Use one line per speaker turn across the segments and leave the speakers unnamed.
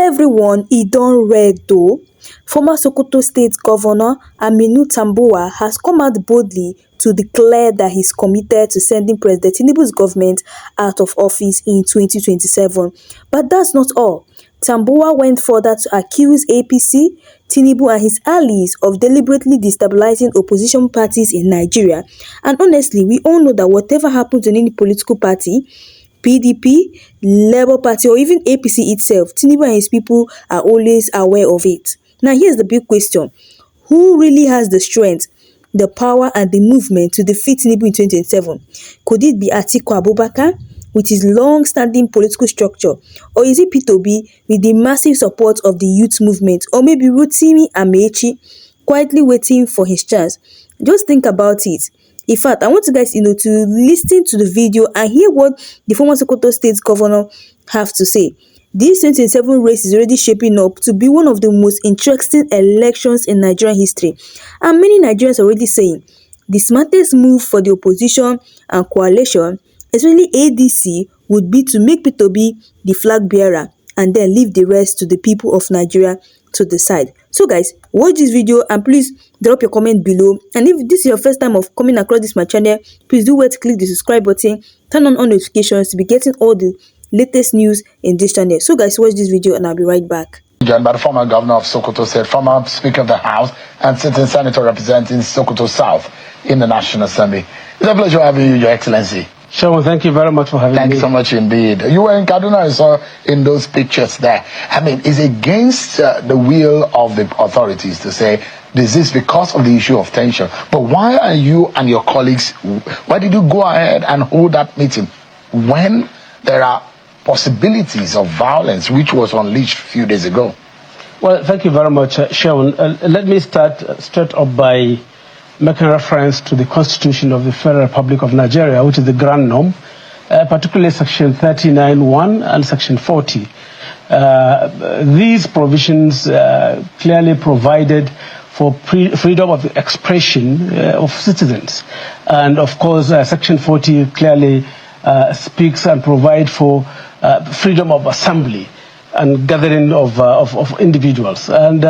everyone, e don red though. Former Sokoto State Governor Aminu Tambuwal has come out boldly to declare that he's committed to sending President Tinubu's government out of office in 2027. But that's not all. Tambuwal went further to accuse APC, Tinubu and his allies of deliberately destabilizing opposition parties in Nigeria. And honestly, we all know that whatever happens in any political party, PDP, Labour Party or even APC itself, Tinubu and his people are always aware of it. Now here's the big question. Who really has the strength, the power and the movement to defeat Tinubu in 2027? Could it be Atiku Abubakar with his long-standing political structure? Or is it Peter Obi with the massive support of the youth movement? Or maybe Rotimi Amechi quietly waiting for his chance? Just think about it. In fact, I want you guys, to listen to the video and hear what the former Sokoto State Governor have to say. This 2027 race is already shaping up to be one of the most interesting elections in Nigerian history. And many Nigerians are already saying the smartest move for the opposition and coalition, especially ADC, would be to make Peter Obi the flag bearer and then leave the rest to the people of Nigeria to decide. So guys, watch this video and please drop your comment below. And if this is your first time of coming across this my channel, please do wait to click the subscribe button, turn on all notifications to be getting all the latest news in this channel. So guys, watch this video and I'll be right back.
Joined by the former governor of Sokoto State, former Speaker of the House, and sitting senator representing Sokoto South in the National Assembly. It's a pleasure having you, Your Excellency.
Sure, thank you very much for having me.
Thank you so much indeed. You were in Kaduna, I saw in those pictures there. I mean, it's against the will of the authorities to say this is because of the issue of tension. But why are you and your colleagues, why did you go ahead and hold that meeting when there are possibilities of violence which was unleashed a few days ago?
Well, thank you very much, Sharon. Let me start straight up by making reference to the Constitution of the Federal Republic of Nigeria, which is the grand norm, particularly Section 39(1) and Section 40. These provisions clearly provided for freedom of expression of citizens. And of course, Section 40 clearly speaks and provides for freedom of assembly and gathering of individuals. And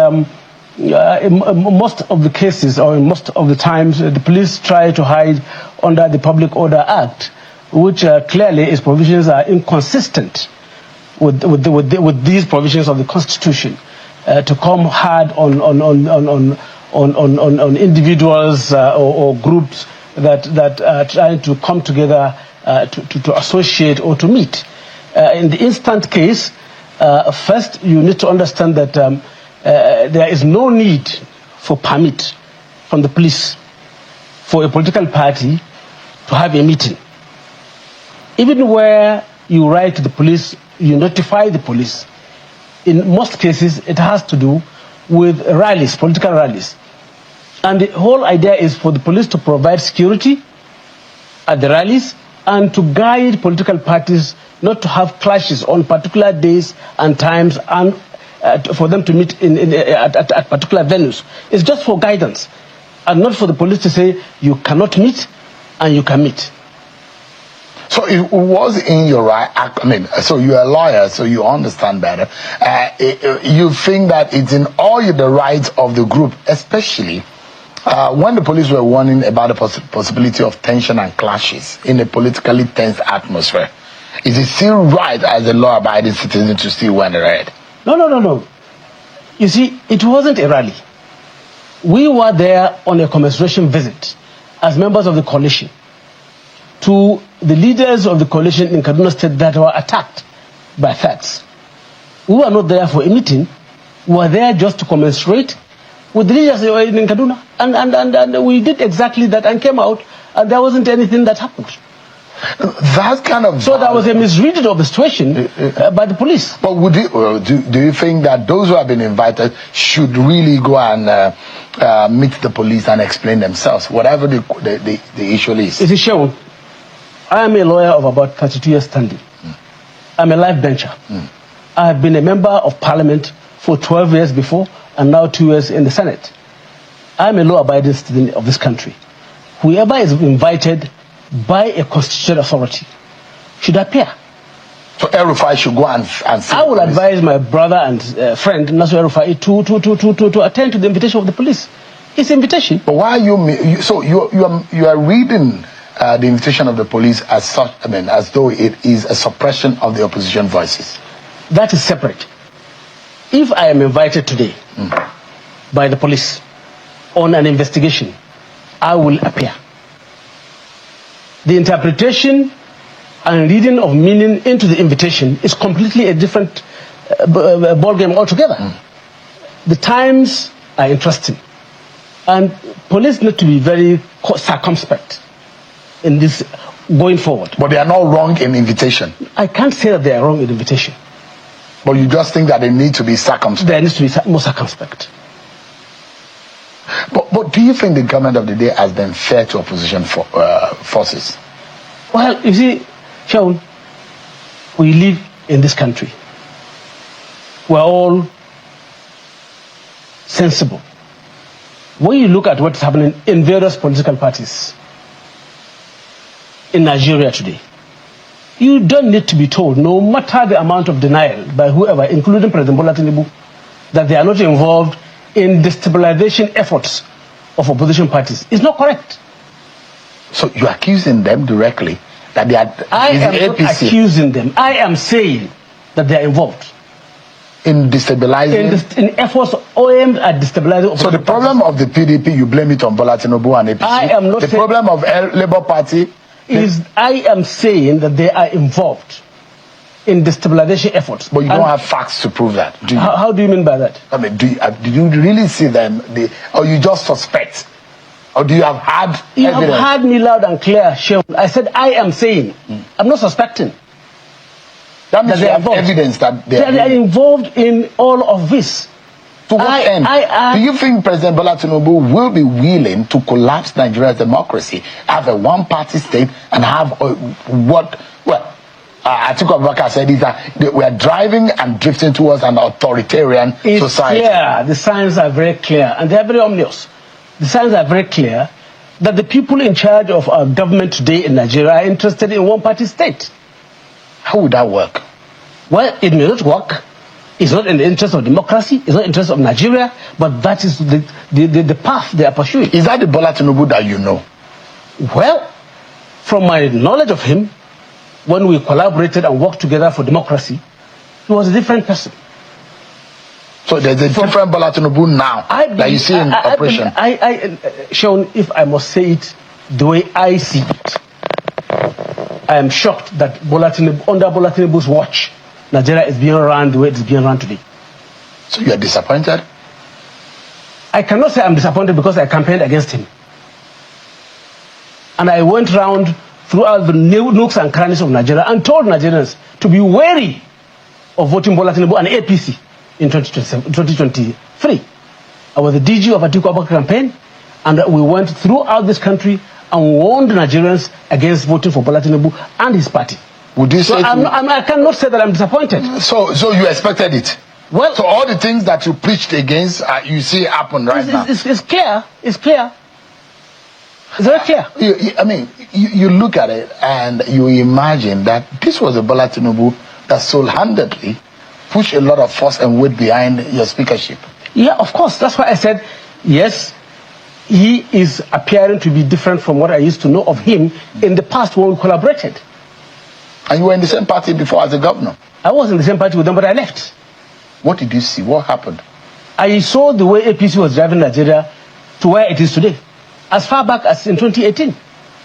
in most of the cases, or in most of the times, the police try to hide under the Public Order Act, which clearly its provisions are inconsistent with these provisions of the Constitution, to come hard on individuals or groups that are trying to come together to associate or to meet. In the instant case, first you need to understand that there is no need for permit from the police for a political party to have a meeting. Even where you write to the police, you notify the police. In most cases, it has to do with rallies, political rallies. And the whole idea is for the police to provide security at the rallies and to guide political parties not to have clashes on particular days and times, and for them to meet at particular venues. It's just for guidance and not for the police to say you cannot meet and you can meet.
So it was in your right, I mean, so you're a lawyer, so you understand better. You think that it's in all the rights of the group, especially when the police were warning about the possibility of tension and clashes in a politically tense atmosphere. Is it still right as a law-abiding citizen to still wear the red?
No. You see, it wasn't a rally. We were there on a commemoration visit as members of the coalition to the leaders of the coalition in Kaduna State that were attacked by thugs. We were not there for a meeting. We were there just to commiserate with the leaders in Kaduna. And we did exactly that and came out, and there wasn't anything that happened.
That kind of...
So there was a misreading of the situation by the police.
But do you think that those who have been invited should really go and meet the police and explain themselves, whatever the issue is?
It is shown. I am a lawyer of about 32 years standing. I'm a life bencher. I have been a member of parliament for 12 years before and now 2 years in the Senate. I am a law-abiding citizen of this country. Whoever is invited by a constitutional authority should appear.
So El-Rufai should go and see.
I would advise my brother and friend Nasir El-Rufai to attend to the invitation of the police. It's invitation.
But why are you are reading the invitation of the police as such? I mean, as though it is a suppression of the opposition voices.
That is separate. If I am invited today by the police on an investigation, I will appear. The interpretation and reading of meaning into the invitation is completely a different ballgame altogether. The times are interesting. And police need to be very circumspect in this going forward.
But they are not wrong in invitation.
I can't say that they are wrong in invitation.
But you just think that they need to be circumspect.
There needs to be more circumspect.
But do you think the government of the day has been fair to opposition forces?
Well, you see, Shaun, we live in this country. We're all sensible. When you look at what's happening in various political parties in Nigeria today, you don't need to be told, no matter the amount of denial by whoever, including President Bola Tinubu, that they are not involved in destabilization efforts of opposition parties. It's not correct.
So you're accusing them directly that they are...
I am not accusing them. I am saying that they are involved.
In destabilizing...
In efforts aimed at destabilizing...
So the problem of the PDP, you blame it on Bola Tinubu and APC.
I am not
the
saying...
problem of Labour Party...
is I am saying that they are involved in destabilization efforts.
But you don't have facts to prove that, do you?
How do you mean by that?
I mean, do you really see them, or you just suspect? Or do you have had evidence?
You have heard me loud and clear, Shaun. I said I am saying. I'm not suspecting.
That means you have evidence that they
are involved in all of this.
To what end? Do you think President Bola Tinubu will be willing to collapse Nigeria's democracy, have a one-party state, and have Atiku Abubakar said is that we are driving and drifting towards an authoritarian society?
Yeah, the signs are very clear, and they are very ominous. The signs are very clear that the people in charge of our government today in Nigeria are interested in one-party state.
How would that work?
Well, it may not work. It's not in the interest of democracy. It's not in the interest of Nigeria. But that is the path they are pursuing.
Is that the Bola Tinubu that you know?
Well, from my knowledge of him, when we collaborated and worked together for democracy, he was a different person.
So there's a different Bola Tinubu now that you see in operation?
Shaun, if I must say it the way I see it, I am shocked that under Bola Tinubu's watch, Nigeria is being run the way it is being run today.
So you are disappointed?
I cannot say I'm disappointed because I campaigned against him. And I went round throughout the nooks and crannies of Nigeria and told Nigerians to be wary of voting Bola Tinubu and APC in 2023. I was the DG of Atiku Abubakar campaign, and we went throughout this country and warned Nigerians against voting for Bola Tinubu and his party.
Would you say
I cannot say that I'm disappointed.
So you expected it?
Well,
so all the things that you preached against, you see happen now?
It's clear. It's clear. It's very clear.
You look at it and you imagine that this was a Bola Tinubu that single-handedly pushed a lot of force and weight behind your speakership.
Yeah, of course. That's why I said, yes, he is appearing to be different from what I used to know of him in the past when we collaborated.
And you were in the same party before as a governor?
I was in the same party with them, but I left.
What did you see? What happened?
I saw the way APC was driving Nigeria to where it is today, as far back as in 2018.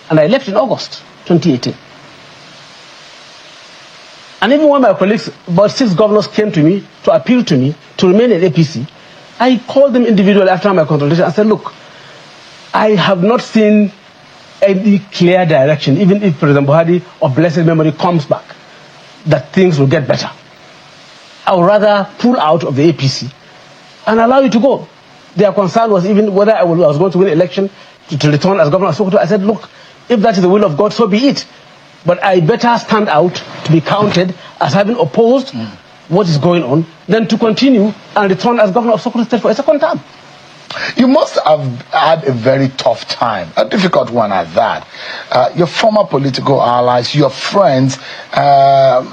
And I left in August 2018. And even when my colleagues, about 6 governors, came to me to appeal to me to remain in APC, I called them individually after my consultation and said, look, I have not seen any clear direction, even if President Buhari of blessed memory comes back, that things will get better. I would rather pull out of the APC and allow you to go. Their concern was even whether I was going to win election to return as governor of Sokoto. I said, look, if that is the will of God, so be it. But I better stand out to be counted as having opposed what is going on than to continue and return as governor of Sokoto State for a second term.
You must have had a very tough time, a difficult one at that. Your former political allies, your friends, now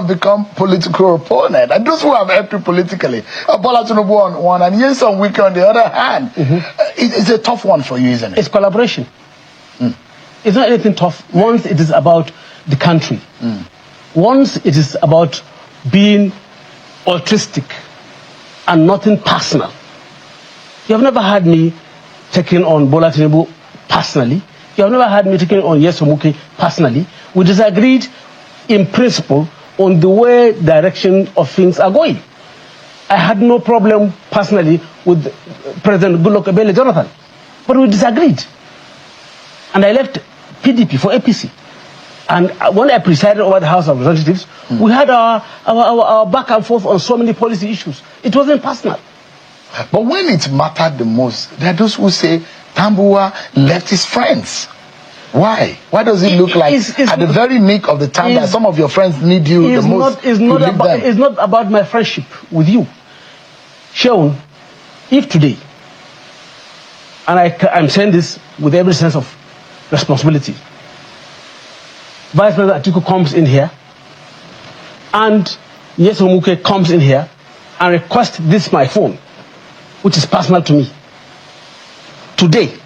have become political opponents. And those who have helped you politically, Bola Tinubu on one and Nyesom Wike on the other hand. It's a tough one for you, isn't it?
It's collaboration. It's not anything tough. Once it is about the country. Once it is about being altruistic and nothing personal. You have never had me taking on Bola Tinubu personally. You have never had me taking on Nyesom Wike personally. We disagreed in principle on the way direction of things are going. I had no problem personally with President Goodluck Ebele Jonathan, but we disagreed. And I left PDP for APC. And when I presided over the House of Representatives, we had our back and forth on so many policy issues. It wasn't personal.
But when it mattered the most, there are those who say Tambuwal left his friends. Why? Why does it look like at the very nick of the time that some of your friends need you the most?
It's not about my friendship with you. Seun, if today, and I'm saying this with every sense of responsibility, Vice President Atiku comes in here and Nyesom Wike comes in here and requests this my phone, which is personal to me. Today,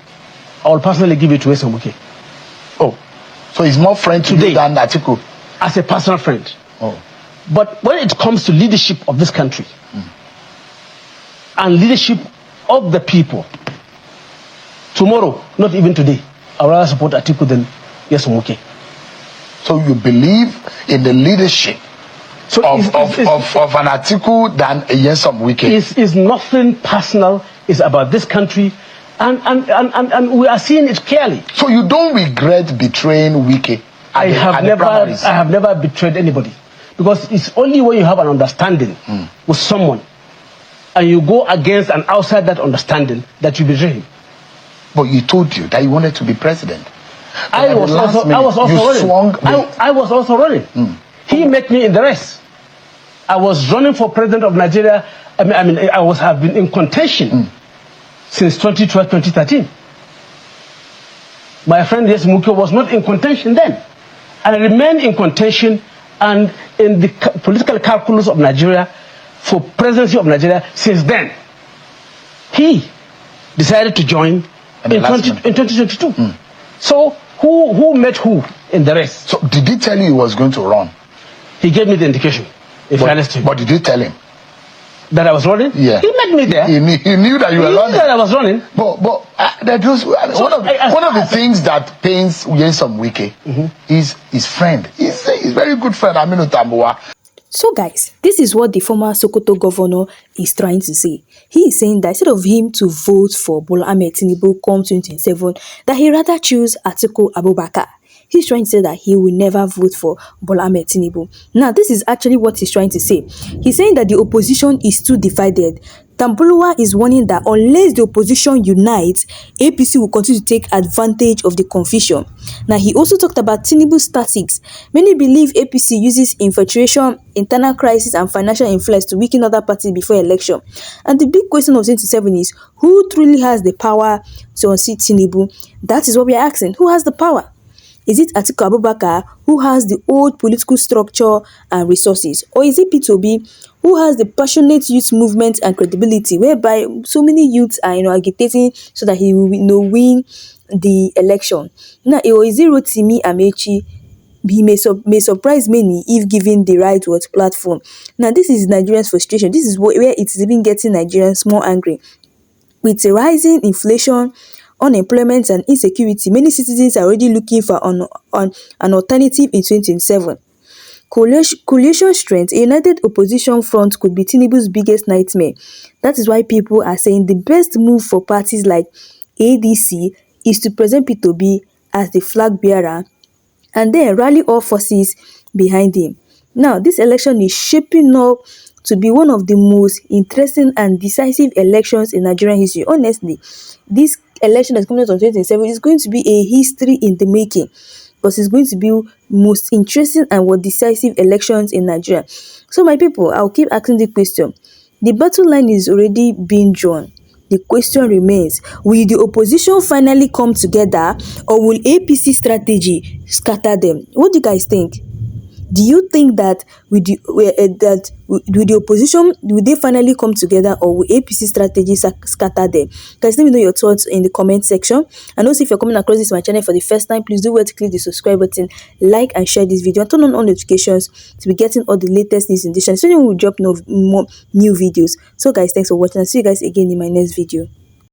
I will personally give it to Nyesom Wike.
Oh, so he's more friend to you than Atiku?
As a personal friend.
Oh.
But when it comes to leadership of this country and leadership of the people, tomorrow, not even today, I would rather support Atiku than Nyesom Wike.
So you believe in the leadership of an Atiku than a Nyesom Wike?
It's nothing personal. It's about this country, and we are seeing it clearly.
So you don't regret betraying Wike?
I have never betrayed anybody, because it's only when you have an understanding with someone, and you go against and outside that understanding, that you betray him.
But he told you that he wanted to be president.
I was also running. He met me in the race. I was running for president of Nigeria. I have been in contention since 2012, 2013. My friend Nyesom Wike was not in contention then. And I remained in contention and in the political calculus of Nigeria for presidency of Nigeria since then. He decided to join in 2022. So who met who in the race?
So did he tell you he was going to run?
He gave me the indication.
But did you tell him
that I was running?
Yeah.
He met me there.
He knew that you were running.
He knew that I was running.
But one of the things that pains Nyesom Wike is his friend. He's a very good friend, Aminu Tambuwal.
So guys, this is what the former Sokoto governor is trying to say. He is saying that instead of him to vote for Bola Ahmed Tinubu come 2027, that he rather choose Atiku Abubakar. He's trying to say that he will never vote for Bola Ahmed Tinubu. Now, this is actually what he's trying to say. He's saying that the opposition is too divided. Tambuwal is warning that unless the opposition unites, APC will continue to take advantage of the confusion. Now, he also talked about Tinubu's tactics. Many believe APC uses infiltration, internal crisis, and financial influence to weaken other parties before election. And the big question of 2027 is, who truly has the power to unseat Tinubu? That is what we are asking. Who has the power? Is it Atiku Abubakar, who has the old political structure and resources? Or is it P2B, who has the passionate youth movement and credibility, whereby so many youths are agitating so that he will win the election? Now, or is it Rotimi Amechi? He may surprise many if given the right word platform. Now, this is Nigerians' frustration. This is where it is even getting Nigerians more angry. With rising inflation, unemployment and insecurity, many citizens are already looking for an alternative in 2027. Coalition strength, a united opposition front could be Tinubu's biggest nightmare. That is why people are saying the best move for parties like ADC is to present P2B as the flag bearer and then rally all forces behind him. Now, this election is shaping up to be one of the most interesting and decisive elections in Nigerian history. Honestly, this election that's coming out on 2027 is going to be a history in the making, because it's going to be most interesting and decisive elections in Nigeria. So my people, I'll keep asking the question. The battle line is already being drawn. The question remains, will the opposition finally come together, or will APC strategy scatter them? What do you guys think? Do you think that with the opposition, will they finally come together, or will APC strategy scatter them? Guys, let me know your thoughts in the comment section. And also, if you're coming across this my channel for the first time, please do well to click the subscribe button, like and share this video, and turn on all notifications to be getting all the latest news in this channel, so we will drop more new videos. So guys, thanks for watching, and see you guys again in my next video.